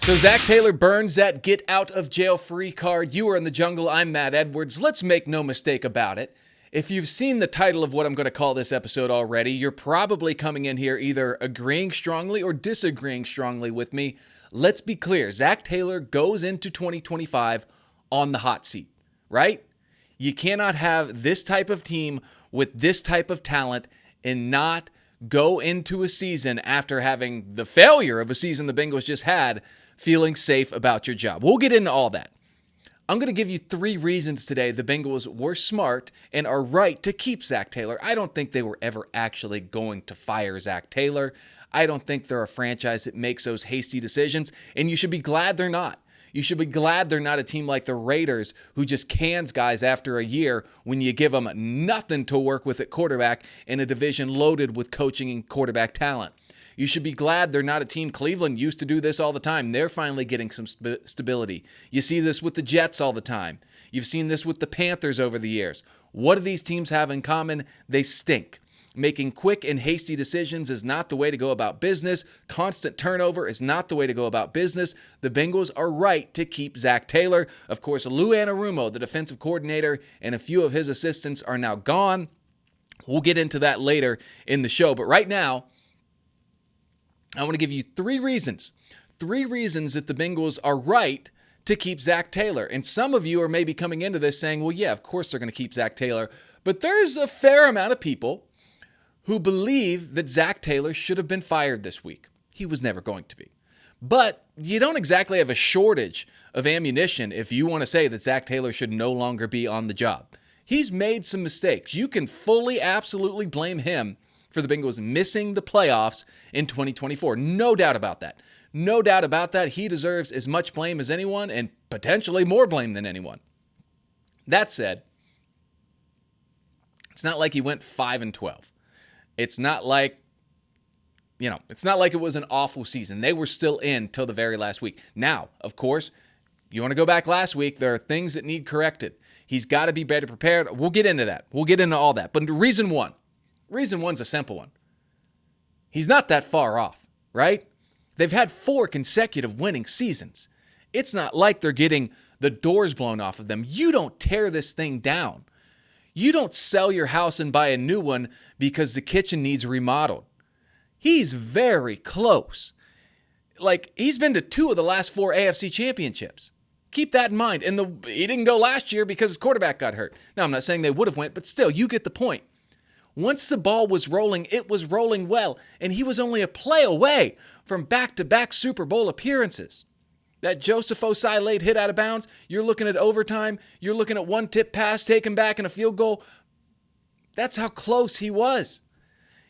So Zac Taylor burns that get out of jail free card. You are in the jungle. I'm Matt Edwards. Let's make no mistake about it. If you've seen the title of what I'm going to call this episode already, you're probably coming in here either agreeing strongly or disagreeing strongly with me. Let's be clear. Zac Taylor goes into 2025 on the hot seat, right? You cannot have this type of team with this type of talent and not go into a season after having the failure of a season the Bengals just had, feeling safe about your job. We'll get into all that. I'm going to give you 3 reasons today the Bengals were smart and are right to keep Zac Taylor. I don't think they were ever actually going to fire Zac Taylor. I don't think they're a franchise that makes those hasty decisions, and you should be glad they're not. You should be glad they're not a team like the Raiders who just cans guys after a year when you give them nothing to work with at quarterback in a division loaded with coaching and quarterback talent. You should be glad they're not a team. Cleveland used to do this all the time. They're finally getting some stability. You see this with the Jets all the time. You've seen this with the Panthers over the years. What do these teams have in common? They stink. Making quick and hasty decisions is not the way to go about business. Constant turnover is not the way to go about business. The Bengals are right to keep Zac Taylor. Of course, Lou Anarumo, the defensive coordinator, and a few of his assistants are now gone. We'll get into that later in the show. But right now, I want to give you 3 reasons. 3 reasons that the Bengals are right to keep Zac Taylor. And some of you are maybe coming into this saying, well, yeah, of course they're going to keep Zac Taylor. But there's a fair amount of people who believe that Zac Taylor should have been fired this week. He was never going to be. But you don't exactly have a shortage of ammunition if you want to say that Zac Taylor should no longer be on the job. He's made some mistakes. You can fully, absolutely blame him for the Bengals missing the playoffs in 2024. No doubt about that. No doubt about that. He deserves as much blame as anyone and potentially more blame than anyone. That said, it's not like he went 5-12. It's not like, it's not like it was an awful season. They were still in till the very last week. Now, of course, you want to go back last week, there are things that need corrected. He's got to be better prepared. We'll get into that. We'll get into all that. But reason one's a simple one. He's not that far off, right? They've had 4 consecutive winning seasons. It's not like they're getting the doors blown off of them. You don't tear this thing down. You don't sell your house and buy a new one because the kitchen needs remodeled. He's very close. He's been to 2 of the last 4 AFC championships. Keep that in mind. And he didn't go last year because his quarterback got hurt. Now, I'm not saying they would have went, but still, you get the point. Once the ball was rolling, it was rolling well, and he was only a play away from back-to-back Super Bowl appearances. That Joseph Osai late hit out of bounds, you're looking at overtime, you're looking at 1 tip pass taken back and a field goal. That's how close he was.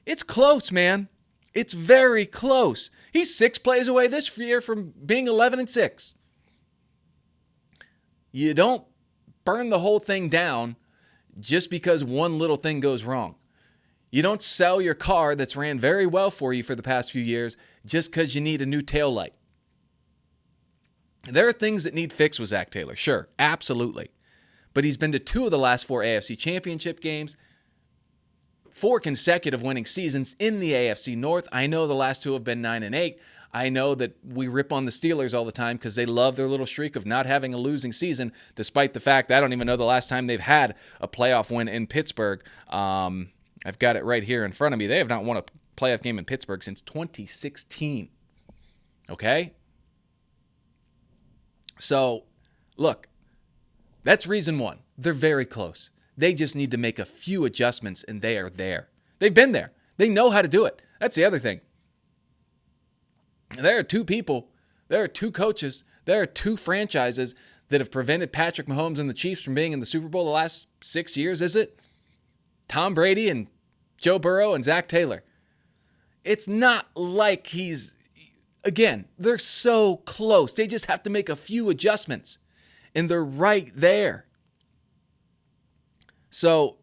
It's close, man. It's very close. He's 6 plays away this year from being 11-6. You don't burn the whole thing down just because one little thing goes wrong. You don't sell your car that's ran very well for you for the past few years just because you need a new taillight. There are things that need fixed with Zac Taylor, sure, absolutely. But he's been to 2 of the last 4 AFC championship games, 4 consecutive winning seasons in the AFC North. I know the last 2 have been 9-8. I know that we rip on the Steelers all the time because they love their little streak of not having a losing season, despite the fact that I don't even know the last time they've had a playoff win in Pittsburgh. I've got it right here in front of me. They have not won a playoff game in Pittsburgh since 2016. Okay? So, look, that's reason 1. They're very close. They just need to make a few adjustments, and they are there. They've been there. They know how to do it. That's the other thing. There are 2 people, there are 2 coaches, there are 2 franchises that have prevented Patrick Mahomes and the Chiefs from being in the Super Bowl the last 6 years, is it? Tom Brady and Joe Burrow and Zac Taylor. It's not like again, they're so close. They just have to make a few adjustments, and they're right there. So,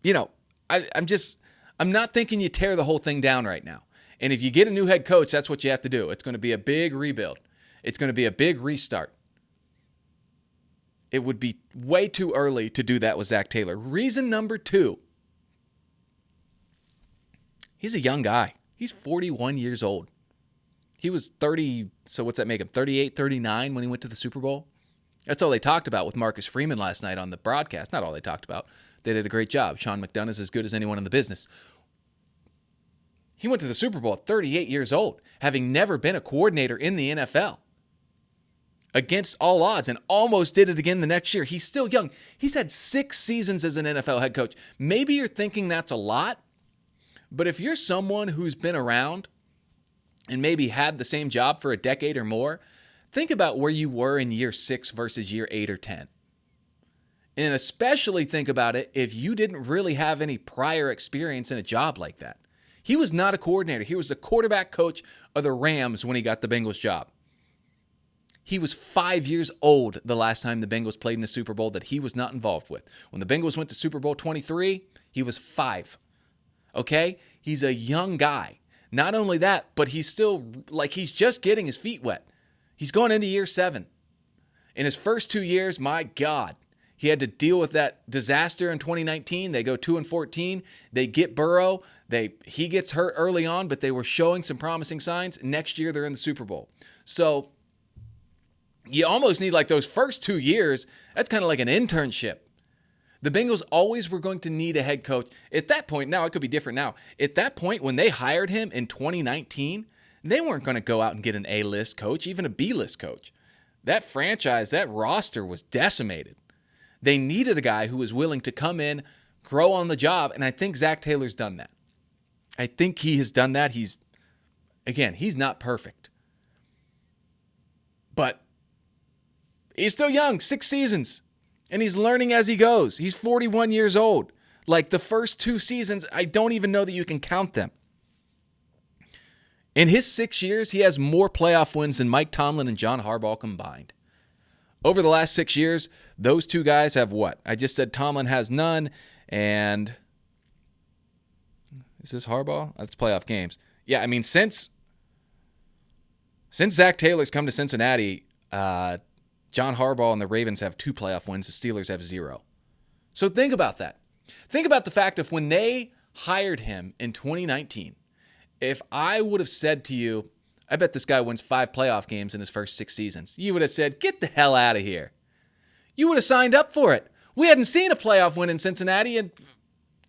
I'm not thinking you tear the whole thing down right now. And if you get a new head coach, that's what you have to do. It's going to be a big rebuild. It's going to be a big restart. It would be way too early to do that with Zac Taylor. Reason number 2. He's a young guy. He's 41 years old. He was 30, so what's that make him? 38, 39 when he went to the Super Bowl? That's all they talked about with Marcus Freeman last night on the broadcast. Not all they talked about. They did a great job. Sean McDonough is as good as anyone in the business. He went to the Super Bowl at 38 years old, having never been a coordinator in the NFL. Against all odds, and almost did it again the next year. He's still young. He's had 6 seasons as an NFL head coach. Maybe you're thinking that's a lot, but if you're someone who's been around and maybe had the same job for a decade or more, think about where you were in year 6 versus year 8 or 10. And especially think about it if you didn't really have any prior experience in a job like that. He was not a coordinator. He was the quarterback coach of the Rams when he got the Bengals job. He was 5 years old the last time the Bengals played in a Super Bowl that he was not involved with. When the Bengals went to Super Bowl 23, he was 5. Okay? He's a young guy. Not only that, but he's still, he's just getting his feet wet. He's going into year 7. In his first 2 years, my God, he had to deal with that disaster in 2019. They go 2-14. They get Burrow. He gets hurt early on, but they were showing some promising signs. Next year, they're in the Super Bowl. So you almost need those first 2 years. That's kind of like an internship. The Bengals always were going to need a head coach. At that point, now it could be different now. At that point, when they hired him in 2019, they weren't going to go out and get an A-list coach, even a B-list coach. That franchise, that roster was decimated. They needed a guy who was willing to come in, grow on the job, and I think Zac Taylor's done that. I think he has done that. He's not perfect. But he's still young, 6 seasons, and he's learning as he goes. He's 41 years old. The first 2 seasons, I don't even know that you can count them. In his 6 years, he has more playoff wins than Mike Tomlin and John Harbaugh combined. Over the last 6 years, those 2 guys have what? I just said Tomlin has none, and is this Harbaugh? That's playoff games. Yeah, I mean, since Zac Taylor's come to Cincinnati, John Harbaugh and the Ravens have 2 playoff wins. The Steelers have 0. So think about that. Think about the fact of when they hired him in 2019, if I would have said to you, I bet this guy wins 5 playoff games in his first 6 seasons, you would have said, get the hell out of here. You would have signed up for it. We hadn't seen a playoff win in Cincinnati in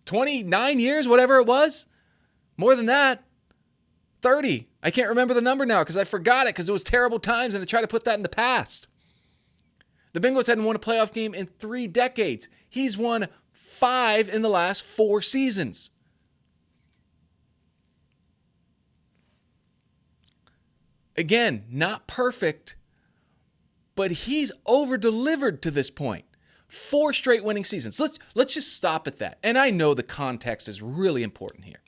29 years, whatever it was. More than that, 30. I can't remember the number now because I forgot it because it was terrible times and I tried to put that in the past. The Bengals hadn't won a playoff game in 3 decades. He's won 5 in the last 4 seasons. Again, not perfect, but he's over-delivered to this point. 4 straight winning seasons. Let's just stop at that. And I know the context is really important here.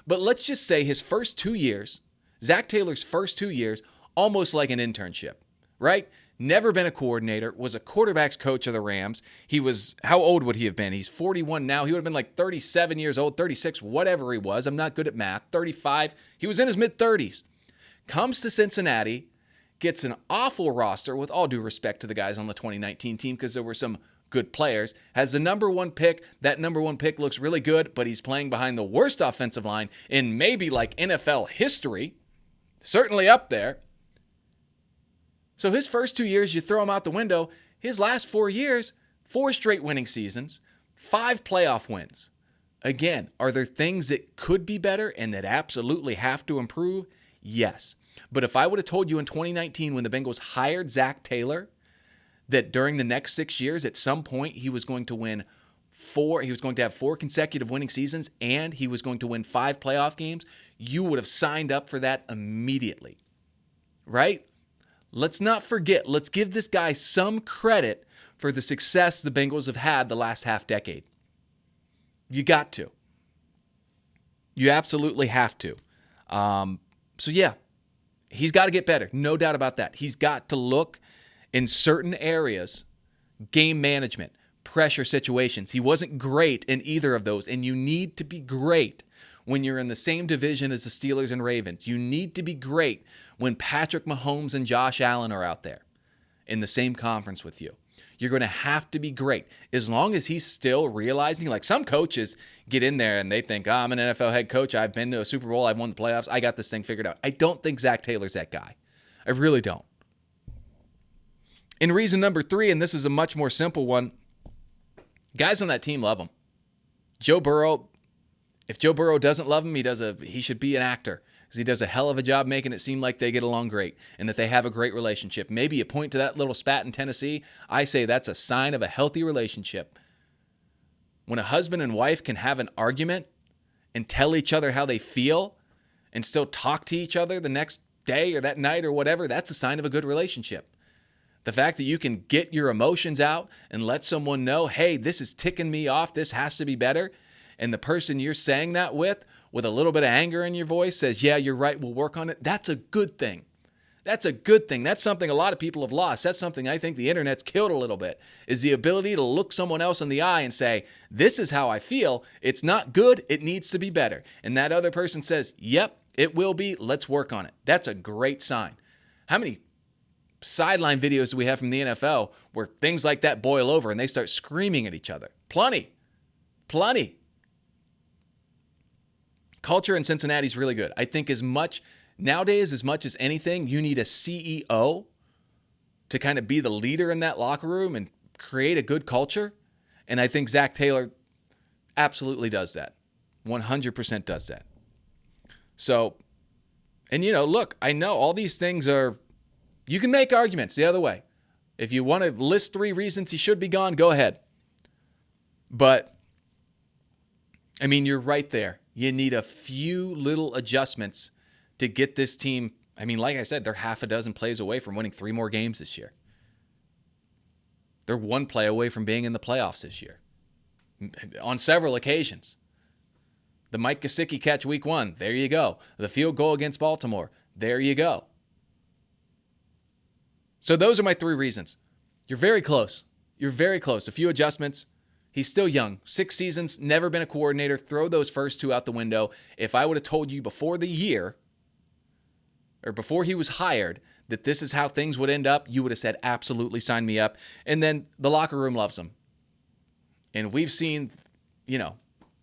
But let's just say his first 2 years, Zac Taylor's first 2 years, almost like an internship, right? Never been a coordinator, was a quarterback's coach of the Rams. He was, how old would he have been? He's 41 now. He would have been 37 years old, 36, whatever he was. I'm not good at math. 35. He was in his mid-30s. Comes to Cincinnati, gets an awful roster, with all due respect to the guys on the 2019 team because there were some good players, has the number 1 pick. That number 1 pick looks really good, but he's playing behind the worst offensive line in maybe NFL history. Certainly up there. So his first 2 years, you throw him out the window. His last 4 years, 4 straight winning seasons, 5 playoff wins. Again, are there things that could be better and that absolutely have to improve? Yes. But if I would have told you in 2019 when the Bengals hired Zac Taylor that during the next 6 years, at some point, he was going to win 4, he was going to have 4 consecutive winning seasons, and he was going to win 5 playoff games, you would have signed up for that immediately. Right? Let's not forget, let's give this guy some credit for the success the Bengals have had the last half decade. You got to. You absolutely have to. So yeah, he's got to get better. No doubt about that. He's got to look in certain areas, game management, pressure situations. He wasn't great in either of those, and you need to be great when you're in the same division as the Steelers and Ravens. You need to be great when Patrick Mahomes and Josh Allen are out there in the same conference with you. You're going to have to be great. As long as he's still realizing, like some coaches get in there and they think, I'm an NFL head coach. I've been to a Super Bowl. I've won the playoffs. I got this thing figured out. I don't think Zac Taylor's that guy. I really don't. And reason number 3, and this is a much more simple one, guys on that team love him. Joe Burrow, if Joe Burrow doesn't love him, he should be an actor. Because he does a hell of a job making it seem like they get along great and that they have a great relationship. Maybe you point to that little spat in Tennessee. I say that's a sign of a healthy relationship. When a husband and wife can have an argument and tell each other how they feel and still talk to each other the next day or that night or whatever, that's a sign of a good relationship. The fact that you can get your emotions out and let someone know, hey, this is ticking me off, this has to be better, and the person you're saying that with a little bit of anger in your voice says, yeah, you're right, we'll work on it, that's a good thing. That's a good thing. That's something a lot of people have lost. That's something I think the internet's killed a little bit, is the ability to look someone else in the eye and say, this is how I feel. It's not good. It needs to be better. And that other person says, yep, it will be. Let's work on it. That's a great sign. How many sideline videos do we have from the NFL where things like that boil over and they start screaming at each other? Plenty. Culture in Cincinnati is really good. I think nowadays, as much as anything, you need a CEO to kind of be the leader in that locker room and create a good culture. And I think Zac Taylor absolutely does that. 100% does that. So, and look, I know all these things you can make arguments the other way. If you want to list 3 reasons he should be gone, go ahead. But, I mean, you're right there. You need a few little adjustments to get this team. I mean, like I said, they're half a dozen plays away from winning 3 more games this year. They're 1 play away from being in the playoffs this year on several occasions. The Mike Gesicki catch week 1, there you go. The field goal against Baltimore, there you go. So those are my 3 reasons. You're very close. A few adjustments. He's still young. 6 seasons, never been a coordinator. Throw those first 2 out the window. If I would have told you before the year, or before he was hired, that this is how things would end up, you would have said, absolutely, sign me up. And then the locker room loves him. And we've seen, you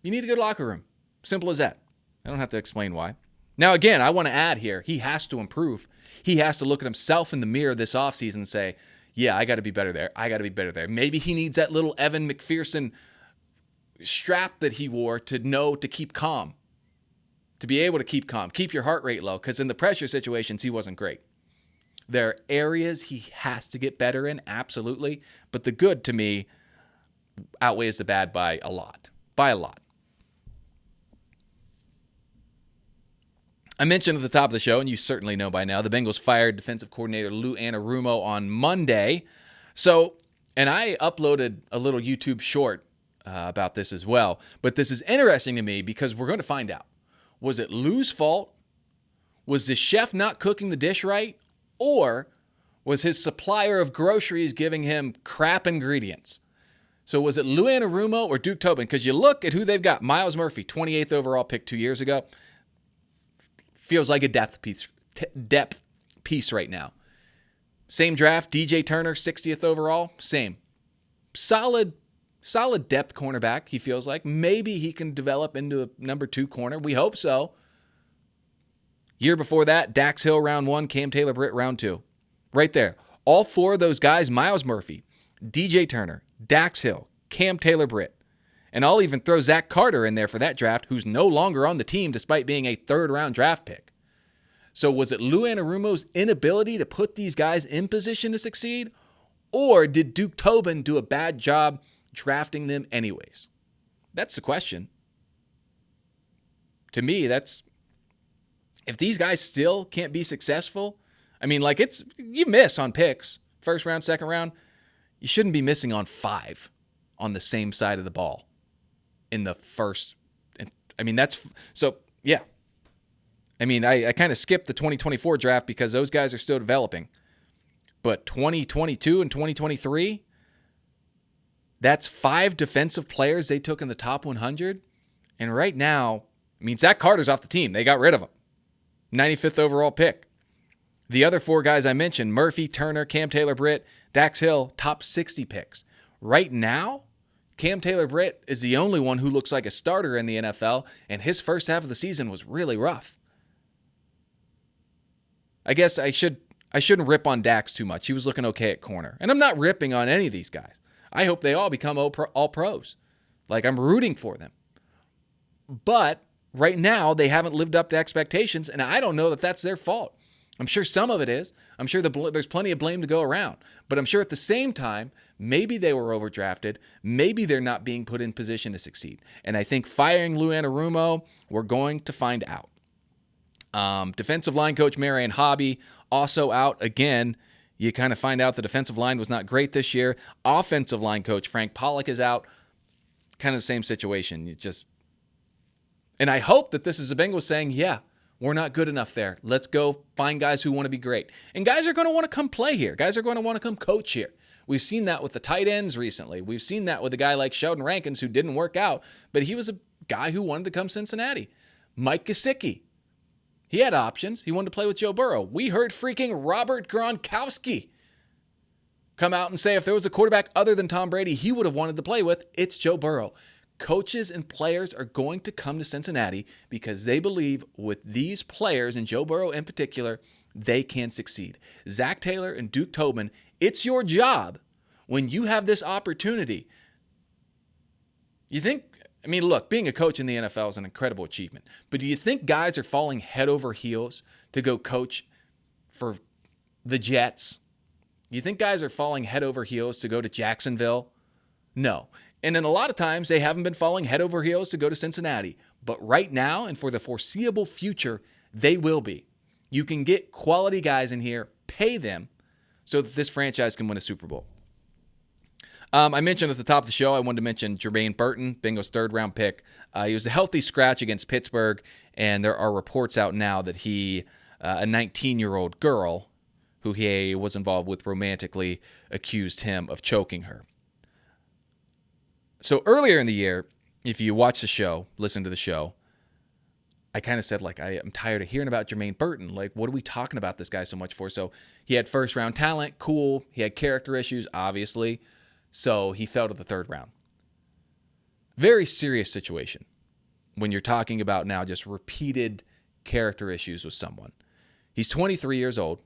need a good locker room. Simple as that. I don't have to explain why. Now, again, I want to add here, he has to improve. He has to look at himself in the mirror this offseason and say, yeah, I got to be better there. Maybe he needs that little Evan McPherson strap that he wore to know to keep calm, to be able to keep calm, keep your heart rate low, because in the pressure situations, he wasn't great. There are areas he has to get better in, absolutely, but the good, to me, outweighs the bad by a lot. I mentioned at the top of the show, and you certainly know by now, the Bengals fired defensive coordinator Lou Anarumo on Monday. So, and I uploaded a little YouTube short about this as well. But this is interesting to me because we're going to find out. Was it Lou's fault? Was the chef not cooking the dish right? Or was his supplier of groceries giving him crap ingredients? So was it Lou Anarumo or Duke Tobin? Because you look at who they've got. Myles Murphy, 28th overall pick 2 years ago. Feels like a depth piece right now. Same draft, DJ Turner, 60th overall, same. Solid depth cornerback, he feels like. Maybe he can develop into a number 2 corner. We hope so. Year before that, Dax Hill, round 1, Cam Taylor-Britt, round 2. Right there. All 4 of those guys, Myles Murphy, DJ Turner, Dax Hill, Cam Taylor-Britt. And I'll even throw Zach Carter in there for that draft, who's no longer on the team despite being a 3rd-round draft pick. So was it Lou Anarumo's inability to put these guys in position to succeed? Or did Duke Tobin do a bad job drafting them anyways? That's the question. To me, if these guys still can't be successful, I mean, like you miss on picks, 1st round, 2nd round, you shouldn't be missing on 5 on the same side of the ball. In the first, I mean, yeah. I mean, I kind of skipped the 2024 draft because those guys are still developing. But 2022 and 2023, that's 5 defensive players they took in the top 100. And right now, I mean, Zach Carter's off the team. They got rid of him. 95th overall pick. The other four guys I mentioned, Murphy, Turner, Cam Taylor-Britt, Dax Hill, top 60 picks. Right now, Cam Taylor-Britt is the only one who looks like a starter in the NFL, and his first half of the season was really rough. I guess I shouldn't rip on Dax too much. He was looking okay at corner. And I'm not ripping on any of these guys. I hope they all become all pros. Like, I'm rooting for them. But right now, they haven't lived up to expectations, and I don't know that that's their fault. I'm sure some of it is. I'm sure there's plenty of blame to go around. But I'm sure at the same time, maybe they were overdrafted. Maybe they're not being put in position to succeed. And I think firing Lou Anarumo, we're going to find out. Defensive line coach Marion Hobby also out. Again, you kind of find out the defensive line was not great this year. Offensive line coach Frank Pollock is out. Kind of the same situation. And I hope that this is the Bengals saying, yeah, we're not good enough there. Let's go find guys who want to be great. And guys are going to want to come play here. Guys are going to want to come coach here. We've seen that with the tight ends recently. We've seen that with a guy like Sheldon Rankins who didn't work out, but he was a guy who wanted to come to Cincinnati. Mike Gesicki. He had options. He wanted to play with Joe Burrow. We heard freaking Robert Gronkowski come out and say if there was a quarterback other than Tom Brady he would have wanted to play with, it's Joe Burrow. Coaches and players are going to come to Cincinnati because they believe with these players, and Joe Burrow in particular, they can succeed. Zac Taylor and Duke Tobin, it's your job when you have this opportunity. Look, being a coach in the NFL is an incredible achievement. But do you think guys are falling head over heels to go coach for the Jets? You think guys are falling head over heels to go to Jacksonville? No. And then a lot of times they haven't been falling head over heels to go to Cincinnati. But right now and for the foreseeable future, they will be. You can get quality guys in here, pay them, so that this franchise can win a Super Bowl. I mentioned at the top of the show, I wanted to mention Jermaine Burton, Bengals third-round pick. He was a healthy scratch against Pittsburgh, and there are reports out now that a 19-year-old girl who he was involved with romantically accused him of choking her. So earlier in the year, if you watch the show, listen to the show, I kind of said, I am tired of hearing about Jermaine Burton. What are we talking about this guy so much for? So he had first-round talent, cool. He had character issues, obviously. So he fell to the third round. Very serious situation when you're talking about now just repeated character issues with someone. He's 23 years old,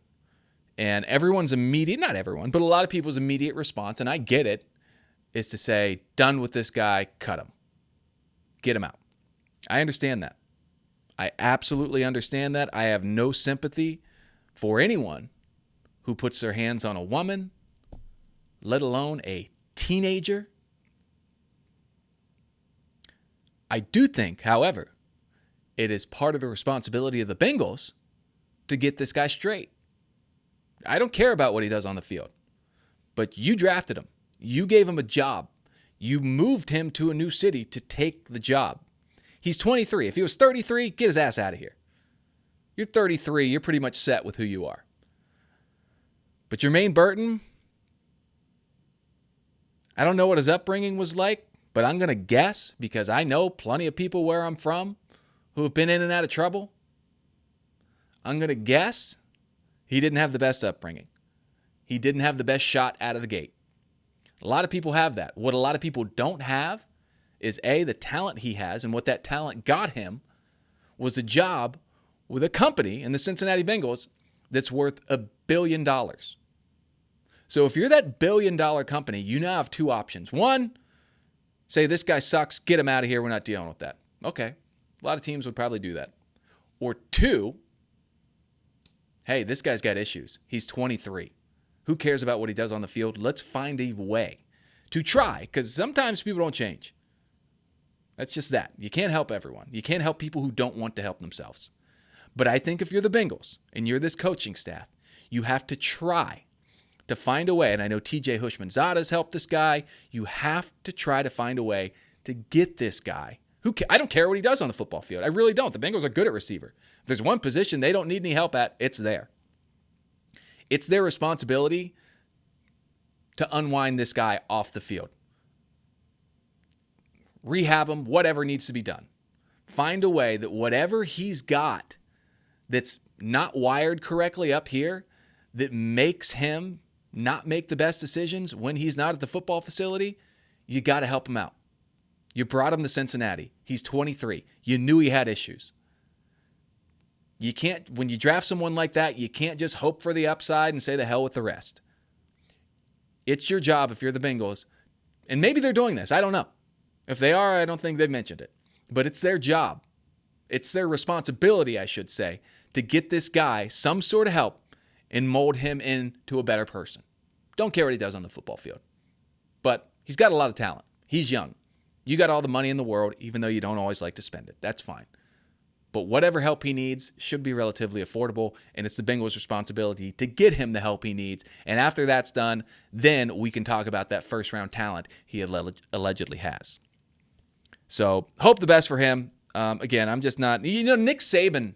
and everyone's immediate, not everyone, but a lot of people's immediate response, and I get it, is to say, done with this guy, cut him. Get him out. I understand that. I absolutely understand that. I have no sympathy for anyone who puts their hands on a woman, let alone a teenager. I do think, however, it is part of the responsibility of the Bengals to get this guy straight. I don't care about what he does on the field, but you drafted him. You gave him a job. You moved him to a new city to take the job. He's 23. If he was 33, get his ass out of here. You're 33. You're pretty much set with who you are. But Jermaine Burton, I don't know what his upbringing was like, but I'm going to guess, because I know plenty of people where I'm from who have been in and out of trouble. I'm going to guess he didn't have the best upbringing. He didn't have the best shot out of the gate. A lot of people have that. What a lot of people don't have is, A, the talent he has, and what that talent got him was a job with a company in the Cincinnati Bengals that's worth $1 billion. So if you're that $1 billion company, you now have two options. One, say this guy sucks, get him out of here, we're not dealing with that. Okay, a lot of teams would probably do that. Or two, hey, this guy's got issues. He's 23. Who cares about what he does on the field? Let's find a way to try, because sometimes people don't change. That's just that. You can't help everyone. You can't help people who don't want to help themselves. But I think if you're the Bengals and you're this coaching staff, you have to try to find a way. And I know TJ Hushmanzada's helped this guy. You have to try to find a way to get this guy. I don't care what he does on the football field. I really don't. The Bengals are good at receiver. If there's one position they don't need any help at, it's there. It's their responsibility to unwind this guy off the field. Rehab him, whatever needs to be done. Find a way that whatever he's got that's not wired correctly up here that makes him not make the best decisions when he's not at the football facility, you got to help him out. You brought him to Cincinnati. He's 23. You knew he had issues. You can't, when you draft someone like that, you can't just hope for the upside and say the hell with the rest. It's your job if you're the Bengals, and maybe they're doing this. I don't know. If they are, I don't think they've mentioned it. But it's their job. It's their responsibility, I should say, to get this guy some sort of help and mold him into a better person. Don't care what he does on the football field. But he's got a lot of talent. He's young. You got all the money in the world, even though you don't always like to spend it. That's fine. But whatever help he needs should be relatively affordable, and it's the Bengals' responsibility to get him the help he needs. And after that's done, then we can talk about that first-round talent he allegedly has. So hope the best for him. Again, I'm just not... Nick Saban,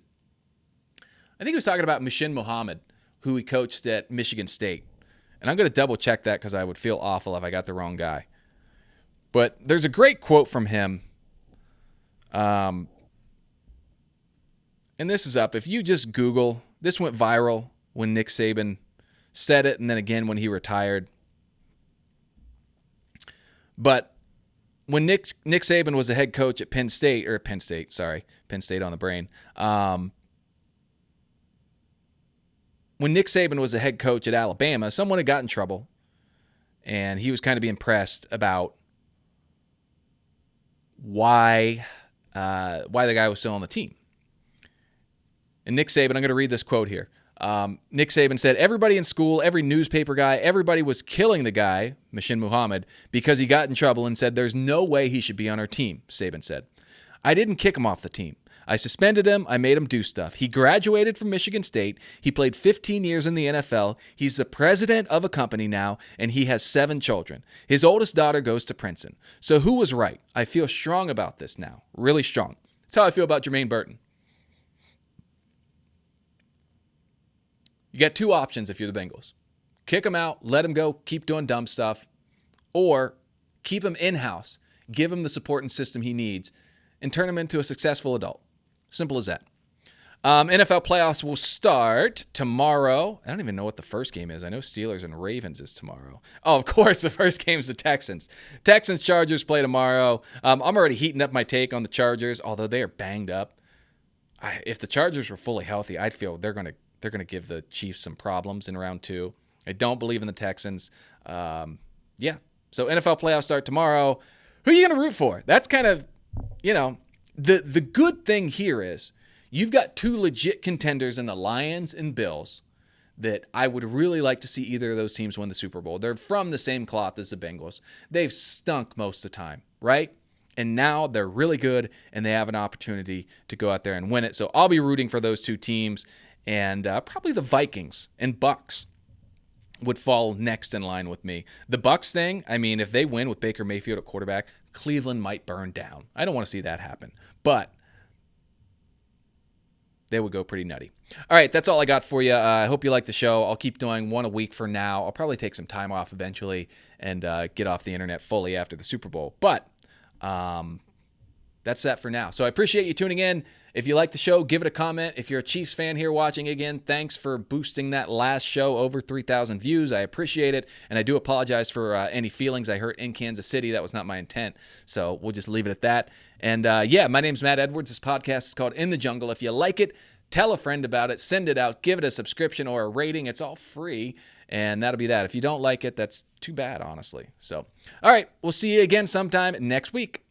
I think he was talking about Muhsin Muhammad, who he coached at Michigan State. And I'm going to double-check that because I would feel awful if I got the wrong guy. But there's a great quote from him. And this is up. If you just Google, this went viral when Nick Saban said it, and then again when he retired. But when Nick Saban was the head coach at Penn State on the brain. When Nick Saban was the head coach at Alabama, someone had got in trouble, and he was kind of being pressed about why the guy was still on the team. And Nick Saban, I'm going to read this quote here. Nick Saban said, everybody in school, every newspaper guy, everybody was killing the guy, Muhsin Muhammad, because he got in trouble and said there's no way he should be on our team, Saban said. I didn't kick him off the team. I suspended him. I made him do stuff. He graduated from Michigan State. He played 15 years in the NFL. He's the president of a company now, and he has 7 children. His oldest daughter goes to Princeton. So who was right? I feel strong about this now. Really strong. That's how I feel about Jermaine Burton. You got 2 options if you're the Bengals. Kick him out, let him go, keep doing dumb stuff, or keep him in-house, give him the support and system he needs, and turn him into a successful adult. Simple as that. NFL playoffs will start tomorrow. I don't even know what the first game is. I know Steelers and Ravens is tomorrow. Oh, of course, the first game is the Texans. Texans-Chargers play tomorrow. I'm already heating up my take on the Chargers, although they are banged up. If the Chargers were fully healthy, I'd feel they're going to give the Chiefs some problems in round 2. I don't believe in the Texans. So NFL playoffs start tomorrow. Who are you going to root for? That's kind of, the good thing here is you've got 2 legit contenders in the Lions and Bills that I would really like to see either of those teams win the Super Bowl. They're from the same cloth as the Bengals. They've stunk most of the time, right? And now they're really good, and they have an opportunity to go out there and win it. So I'll be rooting for those 2 teams. And probably the Vikings and Bucks would fall next in line with me. The Bucks thing, I mean, if they win with Baker Mayfield at quarterback, Cleveland might burn down. I don't want to see that happen. But they would go pretty nutty. All right, that's all I got for you. I hope you like the show. I'll keep doing 1 a week for now. I'll probably take some time off eventually and get off the internet fully after the Super Bowl. But that's that for now. So I appreciate you tuning in. If you like the show, give it a comment. If you're a Chiefs fan here watching again, thanks for boosting that last show over 3,000 views. I appreciate it, and I do apologize for any feelings I hurt in Kansas City. That was not my intent, so we'll just leave it at that. And my name's Matt Edwards. This podcast is called In the Jungle. If you like it, tell a friend about it, send it out, give it a subscription or a rating. It's all free, and that'll be that. If you don't like it, that's too bad, honestly. So, all right, we'll see you again sometime next week.